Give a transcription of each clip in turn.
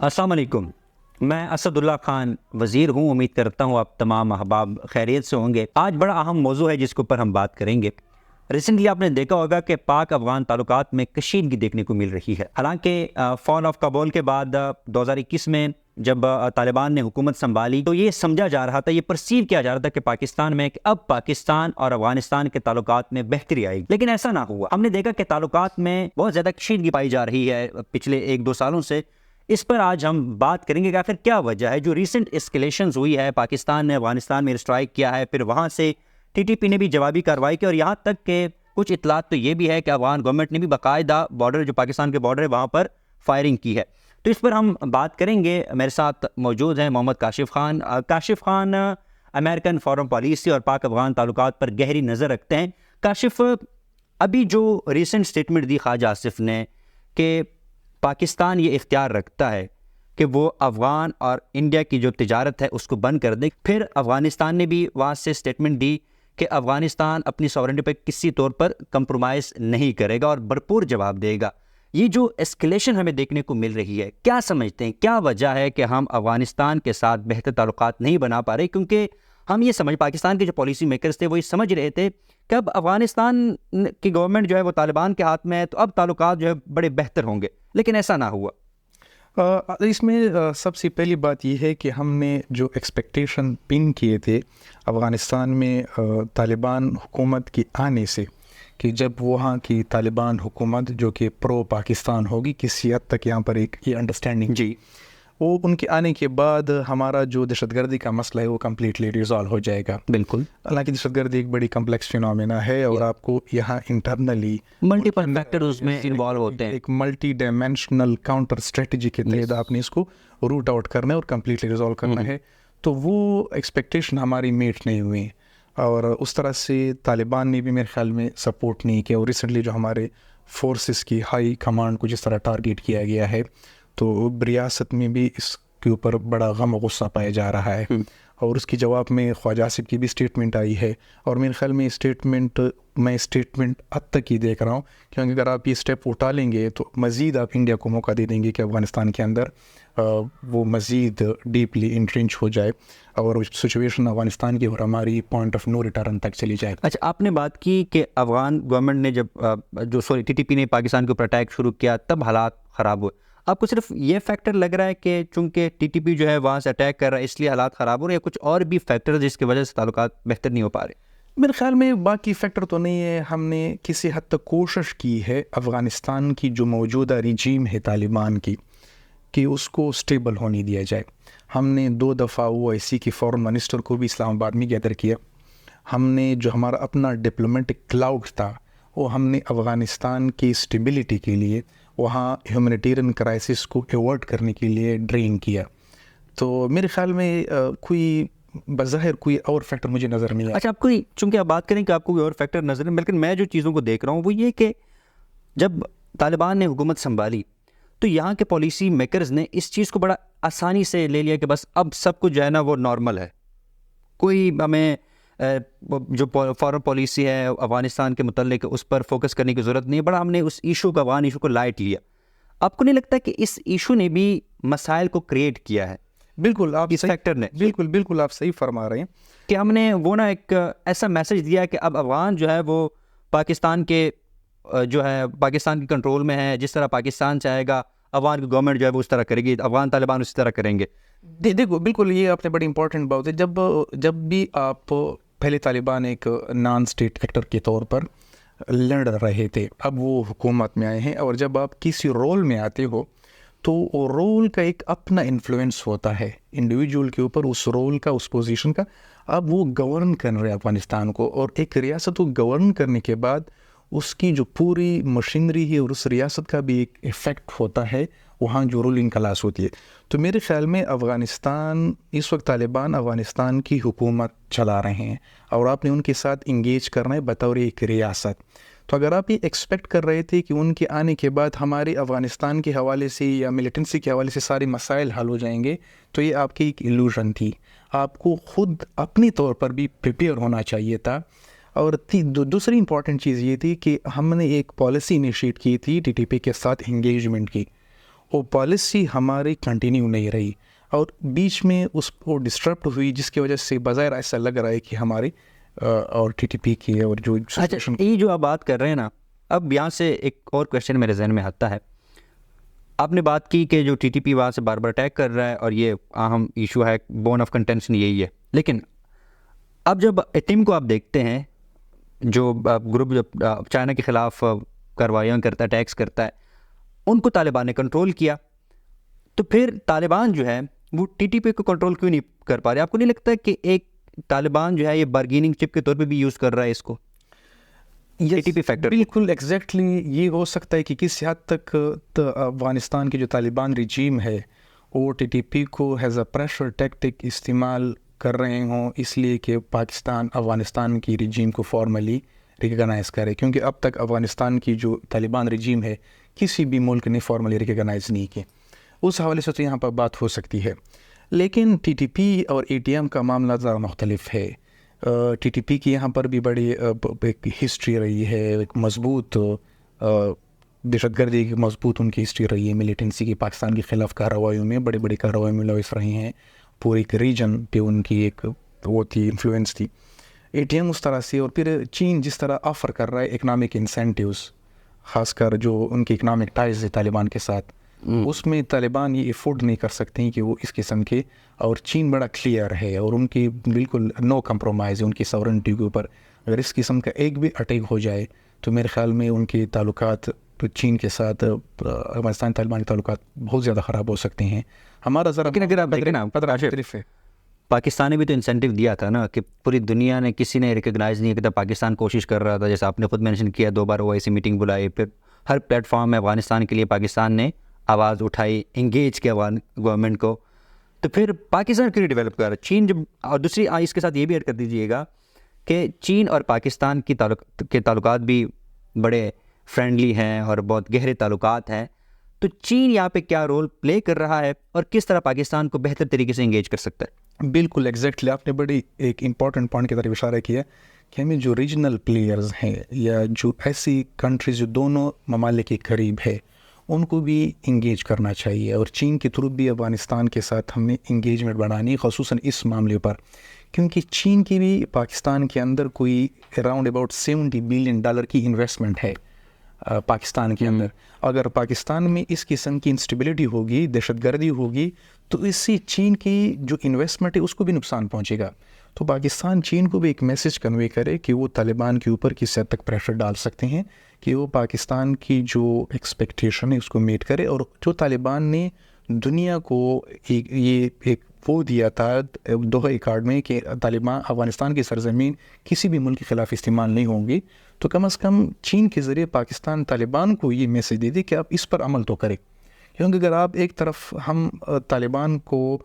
السلام علیکم، میں اسد اللہ خان وزیر ہوں۔ امید کرتا ہوں آپ تمام احباب خیریت سے ہوں گے۔ آج بڑا اہم موضوع ہے جس کے اوپر ہم بات کریں گے۔ ریسنٹلی آپ نے دیکھا ہوگا کہ پاک افغان تعلقات میں کشیدگی دیکھنے کو مل رہی ہے۔ حالانکہ فال آف کابل کے بعد 2021 میں جب طالبان نے حکومت سنبھالی تو یہ سمجھا جا رہا تھا، یہ پرسیو کیا جا رہا تھا کہ پاکستان میں اب پاکستان اور افغانستان کے تعلقات میں بہتری آئے گی، لیکن ایسا نہ ہوا۔ ہم نے دیکھا کہ تعلقات میں بہت زیادہ کشیدگی پائی جا رہی ہے پچھلے 1-2 سالوں سے۔ اس پر آج ہم بات کریں گے کہ آخر کیا وجہ ہے جو ریسنٹ اسکیلیشنز ہوئی ہے، پاکستان نے افغانستان میں اسٹرائک کیا ہے، پھر وہاں سے ٹی ٹی پی نے بھی جوابی کارروائی کی، اور یہاں تک کہ کچھ اطلاعات تو یہ بھی ہے کہ افغان گورنمنٹ نے بھی باقاعدہ بارڈر جو پاکستان کے بارڈر ہے وہاں پر فائرنگ کی ہے۔ تو اس پر ہم بات کریں گے۔ میرے ساتھ موجود ہیں Muhammad Kashif Khan. Kashif Khan American foreign policy اور پاک افغان تعلقات پر گہری نظر رکھتے ہیں۔ کاشف، ابھی جو ریسنٹ سٹیٹمنٹ دی خواجہ آصف نے کہ پاکستان یہ اختیار رکھتا ہے کہ وہ افغان اور انڈیا کی جو تجارت ہے اس کو بند کر دے، پھر افغانستان نے بھی وہاں سے سٹیٹمنٹ دی کہ افغانستان اپنی سوورنٹی پہ کسی طور پر کمپرومائز نہیں کرے گا اور بھرپور جواب دے گا۔ یہ جو اسکیلیشن ہمیں دیکھنے کو مل رہی ہے، کیا سمجھتے ہیں کیا وجہ ہے کہ ہم افغانستان کے ساتھ بہتر تعلقات نہیں بنا پا رہے؟ کیونکہ ہم یہ پاکستان کے جو پالیسی میکرز تھے وہ یہ سمجھ رہے تھے کہ اب افغانستان کی گورنمنٹ جو ہے وہ طالبان کے ہاتھ میں ہے تو اب تعلقات جو ہے بڑے بہتر ہوں گے، لیکن ایسا نہ ہوا۔ اس میں سب سے پہلی بات یہ ہے کہ ہم نے جو ایکسپیکٹیشن پن کیے تھے افغانستان میں طالبان حکومت کی آنے سے، کہ جب وہاں کی طالبان حکومت جو کہ پرو پاکستان ہوگی، کسی حد تک یہاں پر ایک یہ انڈرسٹینڈنگ جی، وہ ان کے آنے کے بعد ہمارا جو دہشت گردی کا مسئلہ ہے وہ کمپلیٹلی ریزالو ہو جائے گا۔ بالکل، حالانکہ دہشت گردی ایک بڑی کمپلیکس فینومینا ہے اور آپ کو یہاں انٹرنلی ملٹیپل فیکٹرز میں انوالو ہوتے ہیں۔ ایک ملٹی ڈائمینشنل کاؤنٹر اسٹریٹجی کے تحت آپ نے اس کو روٹ آؤٹ کرنا ہے اور کمپلیٹلی ریزالو کرنا ہے۔ تو وہ ایکسپیکٹیشن ہماری میٹ نہیں ہوئی اور اس طرح سے طالبان نے بھی میرے خیال میں سپورٹ نہیں کیا، اور ریسنٹلی جو ہمارے فورسز کی ہائی کمانڈ کو جس طرح ٹارگیٹ کیا گیا ہے تو ریاست میں بھی اس کے اوپر بڑا غم و غصہ پایا جا رہا ہے، اور اس کی جواب میں خواجہ آصف کی بھی اسٹیٹمنٹ آئی ہے، اور میرے خیال میں اسٹیٹمنٹ اب تک ہی دیکھ رہا ہوں، کیونکہ اگر آپ یہ اسٹیپ اٹھا لیں گے تو مزید آپ انڈیا کو موقع دے دیں گے کہ افغانستان کے اندر وہ مزید ڈیپلی انٹرنچ ہو جائے اور سچویشن افغانستان کی اور ہماری پوائنٹ آف نو ریٹرن تک چلی جائے۔ اچھا، آپ نے بات کی کہ افغان گورنمنٹ نے جب ٹی ٹی پی نے پاکستان کے اوپر اٹیک شروع کیا تب حالات خراب ہوئے۔ آپ کو صرف یہ فیکٹر لگ رہا ہے کہ چونکہ ٹی ٹی پی جو ہے وہاں سے اٹیک کر رہا ہے اس لیے حالات خراب ہو رہے ہیں، یا کچھ اور بھی فیکٹر جس کی وجہ سے تعلقات بہتر نہیں ہو پا رہے؟ میرے خیال میں باقی فیکٹر تو نہیں ہے۔ ہم نے کسی حد تک کوشش کی ہے افغانستان کی جو موجودہ رجیم ہے طالبان کی، کہ اس کو سٹیبل ہونے دیا جائے۔ ہم نے 2 دفعہ او آئی سی کی فورن منسٹر کو بھی اسلام آباد میں گیدر کیا۔ ہم نے جو ہمارا اپنا ڈپلومیٹک کلاؤڈ تھا وہ ہم نے افغانستان کی سٹیبلٹی کے لیے، وہاں ہیومینیٹیرین کرائسس کو ایورٹ کرنے کے لیے ڈرین کیا۔ تو میرے خیال میں کوئی بظاہر کوئی اور فیکٹر مجھے نظر نہیں آیا۔ اچھا، آپ کو چونکہ آپ بات کریں کہ آپ کو کوئی اور فیکٹر نظر نہیں، بلکہ میں جو چیزوں کو دیکھ رہا ہوں وہ یہ کہ جب طالبان نے حکومت سنبھالی تو یہاں کے پالیسی میکرز نے اس چیز کو بڑا آسانی سے لے لیا کہ بس اب سب کچھ جو ہے نا وہ نارمل ہے، کوئی ہمیں جو فارن پالیسی ہے افغانستان کے متعلق اس پر فوکس کرنے کی ضرورت نہیں ہے، بڑا ہم نے اس ایشو کو، افغان ایشو کو لائٹ لیا۔ آپ کو نہیں لگتا کہ اس ایشو نے بھی مسائل کو کریٹ کیا ہے؟ بالکل، آپ اس فیکٹر نے بالکل آپ صحیح فرما رہے ہیں کہ ہم نے وہ نا ایک ایسا میسج دیا کہ اب افغان جو ہے وہ پاکستان کے جو ہے پاکستان کے کنٹرول میں ہے، جس طرح پاکستان چاہے گا افغان کی گورنمنٹ جو ہے وہ اس طرح کرے گی، افغان طالبان اسی طرح کریں گے۔ دیکھو، بالکل یہ آپ نے بڑی امپورٹنٹ بات ہے۔ جب بھی آپ پہلے طالبان ایک نان اسٹیٹ ایکٹر کے طور پر لڑ رہے تھے، اب وہ حکومت میں آئے ہیں، اور جب آپ کسی رول میں آتے ہو تو رول کا ایک اپنا انفلوئنس ہوتا ہے انڈیویجول کے اوپر، اس رول کا، اس پوزیشن کا۔ اب وہ گورن کر رہے افغانستان کو، اور ایک ریاست کو گورن کرنے کے بعد اس کی جو پوری مشینری ہے اور اس ریاست کا بھی ایک ایفیکٹ ہوتا ہے وہاں جو رولنگ کلاس ہوتی ہے۔ تو میرے خیال میں افغانستان اس وقت طالبان افغانستان کی حکومت چلا رہے ہیں اور آپ نے ان کے ساتھ انگیج کرنا ہے بطور ایک ریاست۔ تو اگر آپ یہ ایکسپیکٹ کر رہے تھے کہ ان کے آنے کے بعد ہمارے افغانستان کے حوالے سے یا ملیٹنسی کے حوالے سے سارے مسائل حل ہو جائیں گے، تو یہ آپ کی ایک ایلوژن تھی۔ آپ کو خود اپنی طور پر بھی پریپیئر ہونا چاہیے تھا۔ اور دوسری امپورٹنٹ چیز یہ تھی کہ ہم نے ایک پالیسی انیشیٹ کی تھی ٹی ٹی پی کے ساتھ انگیجمنٹ کی، وہ پالیسی ہماری کنٹینیو نہیں رہی اور بیچ میں اس کو ڈسٹرپٹ ہوئی، جس کی وجہ سے بظاہر ایسا لگ رہا ہے کہ ہماری اور ٹی ٹی پی کی اور جو اچھا، یہ جو آپ بات کر رہے ہیں نا، اب یہاں سے ایک اور کویشچن میرے ذہن میں آتا ہے. آپ نے بات کی کہ جو ٹی ٹی پی وہاں سے بار بار اٹیک کر رہا ہے اور یہ اہم ایشو ہے، بون آف کنٹینشن یہی ہے. لیکن اب جب ایٹم کو آپ دیکھتے ہیں، جو گروپ جب چائنا کے خلاف کارروائیاں کرتا ہے، اٹیکس کرتا ہے، ان کو طالبان نے کنٹرول کیا. تو پھر طالبان جو ہے وہ ٹی ٹی پی کو کنٹرول کیوں نہیں کر پا رہے؟ آپ کو نہیں لگتا کہ ایک طالبان جو ہے یہ بارگیننگ چپ کے طور پہ بھی یوز کر رہا ہے اس کو، ٹی ٹی پی فیکٹر؟ بالکل ایگزیکٹلی یہ ہو سکتا ہے کہ کسی حد تک افغانستان کی جو طالبان رجیم ہے وہ ٹی ٹی پی کو ایز اے پریشر ٹیکٹک استعمال کر رہے ہوں، اس لیے کہ پاکستان افغانستان کی رجیم کو فارملی ریکگنائز کرے، کیونکہ اب تک افغانستان کی جو طالبان رجیم ہے کسی بھی ملک نے فارملی ریکگنائز نہیں کی. اس حوالے سے تو یہاں پر بات ہو سکتی ہے. لیکن ٹی ٹی پی اور اے ٹی ایم کا معاملہ ذرا مختلف ہے. ٹی ٹی پی کی یہاں پر بھی بڑی ایک ہسٹری رہی ہے، ایک مضبوط دہشت گردی کی مضبوط ان کی ہسٹری رہی ہے، ملیٹنسی کی پاکستان کے خلاف کارروائیوں میں بڑی بڑی کارروائیوں میں ملوث رہے ہیں. پورے ایک ریجن پہ ان کی ایک وہ تھی، انفلوئنس تھی. اے ٹی ایم اس طرح سے، اور پھر چین جس طرح آفر کر رہا ہے اکنامک انسینٹیوز، خاص کر جو ان کی اکنامک ٹائز ہے طالبان کے ساتھ، اس میں طالبان یہ افورڈ نہیں کر سکتے ہیں کہ وہ اس قسم کے، اور چین بڑا کلیئر ہے اور ان کی بالکل نو کمپرومائز ہے ان کی ساورنٹی کے اوپر. اگر اس قسم کا ایک بھی اٹیک ہو جائے تو میرے خیال میں ان کے تعلقات چین کے ساتھ، افغانستان طالبان کے تعلقات بہت زیادہ خراب ہو سکتے ہیں. ہمارا ذرا لیکن اگر آپ دیکھیں نا، مختلف ہے. پاکستان نے بھی تو انسینٹیو دیا تھا نا، کہ پوری دنیا نے کسی نے ریکگنائز نہیں کیا. پاکستان کوشش کر رہا تھا، جیسے آپ نے خود مینشن کیا، 2 بار وہ ایسی میٹنگ بلائی، پھر ہر پلیٹ فارم میں افغانستان کے لیے پاکستان نے آواز اٹھائی، انگیج کیا گورنمنٹ کو. تو پھر پاکستان کیوں ڈیولپ کر رہا ہے چین؟ جب اور دوسری اس کے ساتھ یہ بھی ایڈ کر دیجیے گا کہ چین اور پاکستان کی تعلقات بھی بڑے فرینڈلی ہیں اور بہت گہرے تعلقات ہیں. تو چین یہاں پہ کیا رول پلے کر رہا ہے اور کس طرح پاکستان کو بہتر طریقے سے انگیج کر سکتا ہے؟ بالکل ایگزیکٹلی، آپ نے بڑی ایک امپورٹنٹ پوائنٹ کی طرف اشارہ کیا کہ ہمیں جو ریجنل پلیئرز ہیں یا جو ایسی کنٹریز جو دونوں ممالک کے قریب ہے ان کو بھی انگیج کرنا چاہیے. اور چین کے تھرو بھی افغانستان کے ساتھ ہم نے انگیجمنٹ بڑھانی، خصوصاً اس معاملے پر، کیونکہ چین کی بھی پاکستان کے اندر کوئی اراؤنڈ اباؤٹ $70 بلین کی انویسٹمنٹ ہے پاکستان کے اندر. اگر پاکستان میں اس قسم کی انسٹیبلٹی ہوگی، دہشت گردی ہوگی، تو اس سے چین کی جو انویسٹمنٹ ہے اس کو بھی نقصان پہنچے گا. تو پاکستان چین کو بھی ایک میسج کنوے کرے کہ وہ طالبان کے اوپر کس حد تک پریشر ڈال سکتے ہیں کہ وہ پاکستان کی جو ایکسپیکٹیشن ہے اس کو میٹ کرے. اور جو طالبان نے دنیا کو یہ ایک وہ دیا تھا دوحہ ایکارڈ میں کہ طالبان افغانستان کی سرزمین کسی بھی ملک کے خلاف استعمال نہیں ہوں گی، تو کم از کم چین کے ذریعے پاکستان طالبان کو یہ میسج دے دے کہ آپ اس پر عمل تو کریں. کیونکہ اگر آپ ایک طرف ہم طالبان کو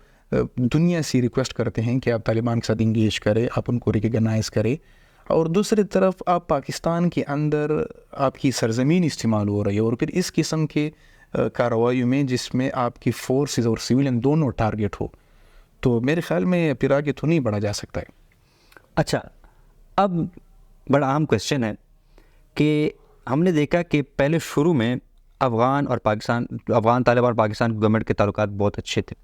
دنیا سے ریکویسٹ کرتے ہیں کہ آپ طالبان کے ساتھ انگیج کریں، آپ ان کو ریکگنائز کریں، اور دوسری طرف آپ پاکستان کے اندر آپ کی سرزمین استعمال ہو رہی ہے، اور پھر اس قسم کے کارروائیوں میں جس میں آپ کی فورسز اور سویلین دونوں ٹارگٹ ہو، تو میرے خیال میں پھر آگے تو نہیں بڑھا جا سکتا ہے. اچھا، اب بڑا اہم کویشچن ہے کہ ہم نے دیکھا کہ پہلے شروع میں افغان طالبان اور پاکستان گورنمنٹ کے تعلقات بہت اچھے تھے،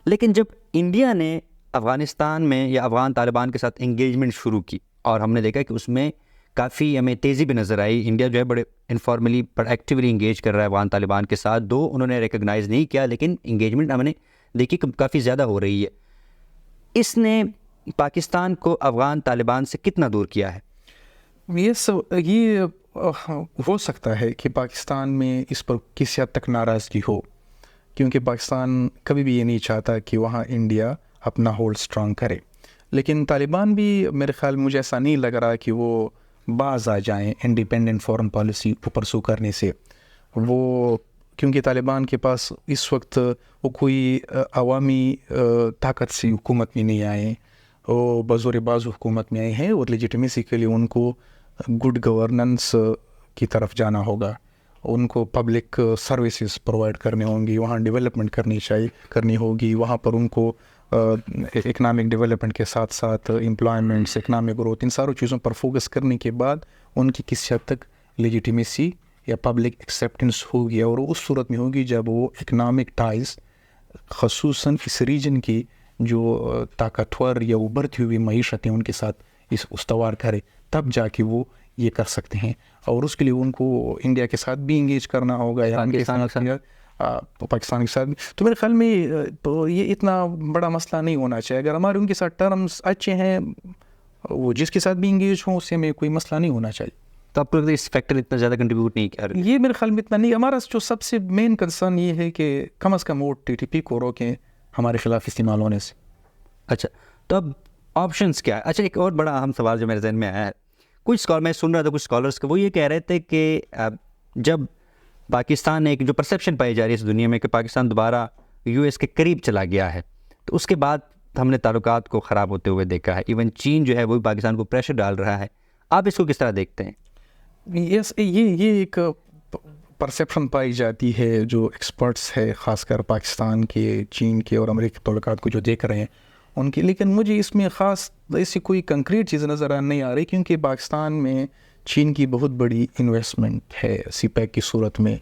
لیکن جب انڈیا نے افغانستان میں یا افغان طالبان کے ساتھ انگیجمنٹ شروع کی، اور ہم نے دیکھا کہ اس میں کافی ہمیں تیزی بھی نظر آئی. انڈیا جو ہے بڑے انفارملی پر ایکٹیولی انگیج کر رہا ہے افغان طالبان کے ساتھ. دو انہوں نے ریکگنائز نہیں کیا، لیکن انگیجمنٹ ہم نے دیکھی کہ کافی زیادہ ہو رہی ہے. اس نے پاکستان کو افغان طالبان سے کتنا دور کیا ہے؟ یہ ہو سکتا ہے کہ پاکستان میں اس پر کسی حد تک ناراضگی ہو، کیونکہ پاکستان کبھی بھی یہ نہیں چاہتا کہ وہاں انڈیا اپنا ہولڈ اسٹرانگ کرے. لیکن طالبان بھی میرے خیال مجھے ایسا نہیں لگ رہا کہ وہ باز آ جائیں انڈیپینڈنٹ فورن پالیسی کو پرسو کرنے سے. وہ کیونکہ طالبان کے پاس اس وقت وہ کوئی عوامی طاقت سے حکومت میں نہیں آئے، وہ بزور بازو حکومت میں آئے ہیں، اور لیجیٹمیسی کے لیے ان کو گڈ گورننس کی طرف جانا ہوگا. ان کو پبلک سروسز پرووائڈ کرنے ہوں گی، وہاں ڈیولپمنٹ کرنی ہوگی، وہاں پر ان کو اکنامک ڈیولپمنٹ کے ساتھ ساتھ امپلائمنٹس، اکنامک گروتھ، ان ساروں چیزوں پر فوکس کرنے کے بعد ان کی کسی حد تک لیجیٹیمیسی یا پبلک ایکسیپٹنس ہوگی، اور وہ اس صورت میں ہوگی جب وہ اکنامک ٹائز خصوصاً اس ریجن کی جو طاقتور یا ابھرتی ہوئی معیشت ہیں ان کے ساتھ استوار کرے، تب جا کے وہ یہ کر سکتے ہیں. اور اس کے لیے ان کو انڈیا کے ساتھ بھی انگیج کرنا ہوگا یا پاکستان کے ساتھ بھی. تو میرے خیال میں یہ اتنا بڑا مسئلہ نہیں ہونا چاہیے. اگر ہمارے ان کے ساتھ ٹرمز اچھے ہیں، وہ جس کے ساتھ بھی انگیج ہوں، اس سے میں کوئی مسئلہ نہیں ہونا چاہیے. تو آپ کو لگتا ہے اس فیکٹر اتنا زیادہ کنٹریبیوٹ نہیں کر رہے؟ یہ میرے خیال میں اتنا نہیں. ہمارا جو سب سے مین کنسرن یہ ہے کہ کم از کم وہ TTP کو روکیں ہمارے خلاف استعمال ہونے سے. اچھا، تو اب آپشنس کیا ہے؟ اچھا، ایک اور بڑا اہم سوال جو میرے ذہن میں آیا ہے، کچھ میں سن رہا تھا کچھ اسکالرس کے، وہ یہ کہہ رہے تھے کہ جب پاکستان ایک جو پرسیپشن پائی جا رہی ہے اس دنیا میں کہ پاکستان دوبارہ US کے قریب چلا گیا ہے، تو اس کے بعد ہم نے تعلقات کو خراب ہوتے ہوئے دیکھا ہے. ایون چین جو ہے وہ بھی پاکستان کو پریشر ڈال رہا ہے. آپ اس کو کس طرح دیکھتے ہیں؟ یس، یہ ایک پرسیپشن پائی جاتی ہے جو ایکسپرٹس ہے خاص کر پاکستان کے، چین کے اور امریکی تعلقات کو جو دیکھ رہے ہیں ان کی، لیکن مجھے اس میں خاص ایسی کوئی کنکریٹ چیز نظر نہیں آ رہی، کیونکہ پاکستان میں چین کی بہت بڑی انویسٹمنٹ ہے CPEC کی صورت میں.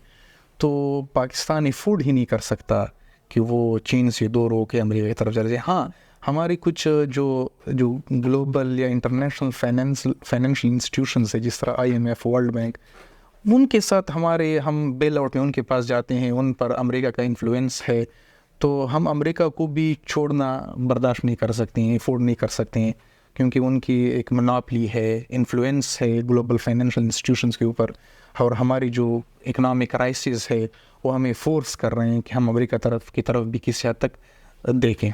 تو پاکستان افورڈ ہی نہیں کر سکتا کہ وہ چین سے دور ہو کے امریکہ کی طرف چلے جائے. ہاں، ہماری کچھ جو گلوبل یا انٹرنیشنل فائنینشیل انسٹیٹیوشنز ہے جس طرح IMF، ورلڈ بینک، ان کے ساتھ ہم بیل آؤٹ میں ان کے پاس جاتے ہیں، ان پر امریکہ کا انفلوئنس ہے، تو ہم امریکہ کو بھی چھوڑنا برداشت نہیں کر سکتے ہیں، افورڈ نہیں کر سکتے ہیں، کیونکہ ان کی ایک مناپلی ہے، انفلوئنس ہے گلوبل فائنینشیل انسٹیٹیوشنز کے اوپر، اور ہماری جو اکنامک کرائسس ہے وہ ہمیں فورس کر رہے ہیں کہ ہم امریکہ کی طرف بھی کسی حد تک دیکھیں.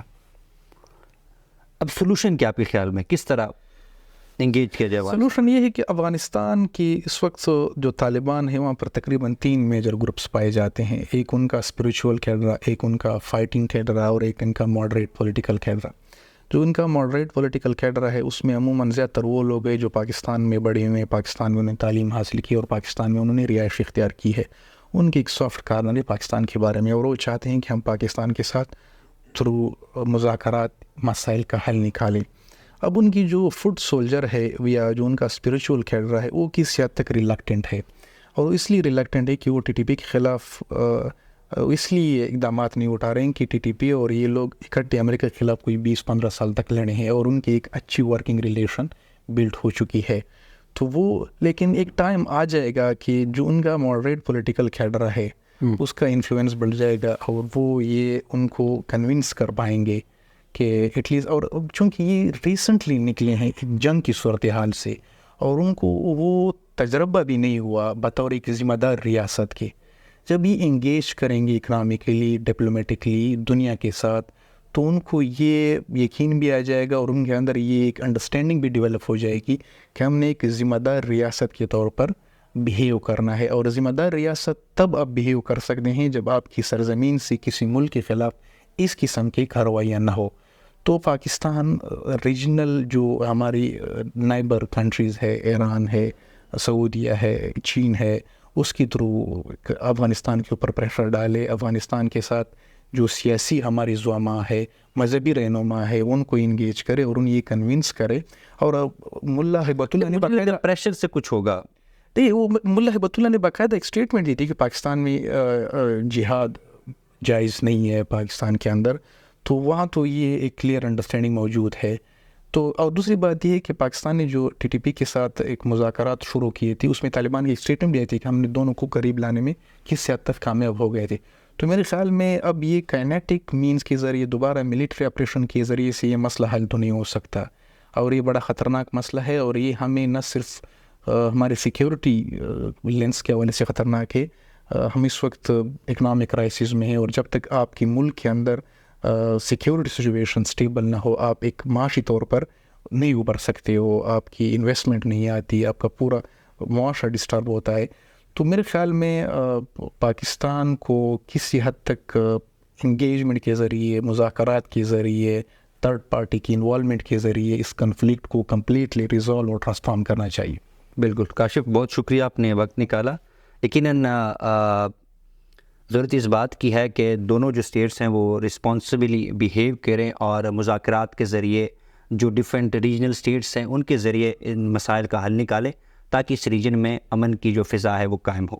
اب سولوشن کیا آپ کے خیال میں، کس طرح انگیج کیا جائے؟ سولوشن یہ ہے کہ افغانستان کی اس وقت جو طالبان ہیں وہاں پر تقریباً 3 میجر گروپس پائے جاتے ہیں. ایک ان کا اسپریچول کیڈرا، ایک ان کا فائٹنگ کیڈرا، اور ایک ان کا ماڈریٹ پولیٹیکل کیڈرا. جو ان کا ماڈریٹ پولیٹیکل کیڈرا ہے اس میں عموماً زیادہ تر وہ لوگ ہیں جو پاکستان میں بڑے ہوئے ہیں، پاکستان میں انہوں نے تعلیم حاصل کی اور پاکستان میں انہوں نے رہائش اختیار کی ہے. ان کی ایک سافٹ کارنر ہے پاکستان کے بارے میں، اور وہ چاہتے ہیں کہ ہم پاکستان کے ساتھ تھرو مذاکرات مسائل کا حل نکالیں. اب ان کی جو فٹ سولجر ہے یا جو ان کا اسپریچول کیڈرا ہے وہ کسی حد تک ریلیکٹنٹ ہے، اور اس لیے ریلیکٹنٹ ہے کہ وہ TTP کے خلاف اس لیے اقدامات نہیں اٹھا رہے ہیں کہ TTP اور یہ لوگ اکٹھے امریکہ کے خلاف کوئی 20-15 سال تک لڑے ہیں اور ان کی ایک اچھی ورکنگ ریلیشن بلڈ ہو چکی ہے. تو وہ لیکن ایک ٹائم آ جائے گا کہ جو ان کا ماڈریٹ پولیٹیکل کیڈرا ہے اس کا انفلوئنس بڑھ جائے گا، اور وہ یہ ان کو کنونس کر پائیں گے کہ ایٹ لیسٹ، اور چونکہ یہ ریسنٹلی نکلے ہیں ایک جنگ کی صورتحال سے، اور ان کو وہ تجربہ بھی نہیں ہوا بطور ایک ذمہ دار ریاست کے. جب یہ انگیج کریں گے اکنامکلی، ڈپلومیٹکلی دنیا کے ساتھ، تو ان کو یہ یقین بھی آ جائے گا اور ان کے اندر یہ ایک انڈرسٹینڈنگ بھی ڈیولپ ہو جائے گی کہ ہم نے ایک ذمہ دار ریاست کے طور پر بیہیو کرنا ہے. اور ذمہ دار ریاست تب آپ بیہیو کر سکتے ہیں جب آپ کی سرزمین سے کسی ملک کے خلاف اس قسم کی کارروائیاں نہ ہو. تو پاکستان ریجنل جو ہماری نائبر کنٹریز ہے، ایران ہے، سعودیہ ہے، چین ہے، اس کی تھرو افغانستان کے اوپر پریشر ڈالے. افغانستان کے ساتھ جو سیاسی ہماری زعماء ہے، مذہبی رہنما ہے، ان کو انگیج کرے اور انہیں کنونس کرے. اور ملا ہبت اللہ نے باقاعدہ پریشر سے کچھ ہوگا نہیں، وہ ملا ہبت اللہ نے باقاعدہ ایک اسٹیٹمنٹ دی تھی کہ پاکستان میں جہاد جائز نہیں ہے پاکستان کے اندر. تو وہاں تو یہ ایک کلیئر انڈرسٹینڈنگ موجود ہے. تو اور دوسری بات یہ ہے کہ پاکستان نے جو TTP کے ساتھ ایک مذاکرات شروع کیے تھے اس میں طالبان کی ایک اسٹیٹمنٹ بھی آئی تھی کہ ہم نے دونوں کو قریب لانے میں کس حد تک کامیاب ہو گئے تھے. تو میرے خیال میں اب یہ کائنیٹک مینز کے ذریعے دوبارہ ملٹری آپریشن کے ذریعے سے یہ مسئلہ حل تو نہیں ہو سکتا، اور یہ بڑا خطرناک مسئلہ ہے. اور یہ ہمیں نہ صرف ہمارے سیکیورٹی لینس کے حوالے سے خطرناک ہے، ہم اس وقت اکنامک کرائسس میں ہیں، اور جب تک آپ کی ملک کے اندر سیکیورٹی سچویشن سٹیبل نہ ہو آپ ایک معاشی طور پر نہیں ابھر سکتے ہو، آپ کی انویسٹمنٹ نہیں آتی، آپ کا پورا معاشرہ ڈسٹرب ہوتا ہے. تو میرے خیال میں پاکستان کو کسی حد تک انگیجمنٹ کے ذریعے، مذاکرات کے ذریعے، تھرڈ پارٹی کی انوالومنٹ کے ذریعے اس کنفلکٹ کو کمپلیٹلی ریزالو اور ٹرانسفارم کرنا چاہیے. بالکل کاشف، بہت شکریہ، آپ نے وقت نکالا. یقیناً ضرورت اس بات کی ہے کہ دونوں جو اسٹیٹس ہیں وہ رسپانسبلی بیہیو کریں اور مذاکرات کے ذریعے جو ڈیفرنٹ ریجنل اسٹیٹس ہیں ان کے ذریعے ان مسائل کا حل نکالیں تاکہ اس ریجن میں امن کی جو فضا ہے وہ قائم ہو.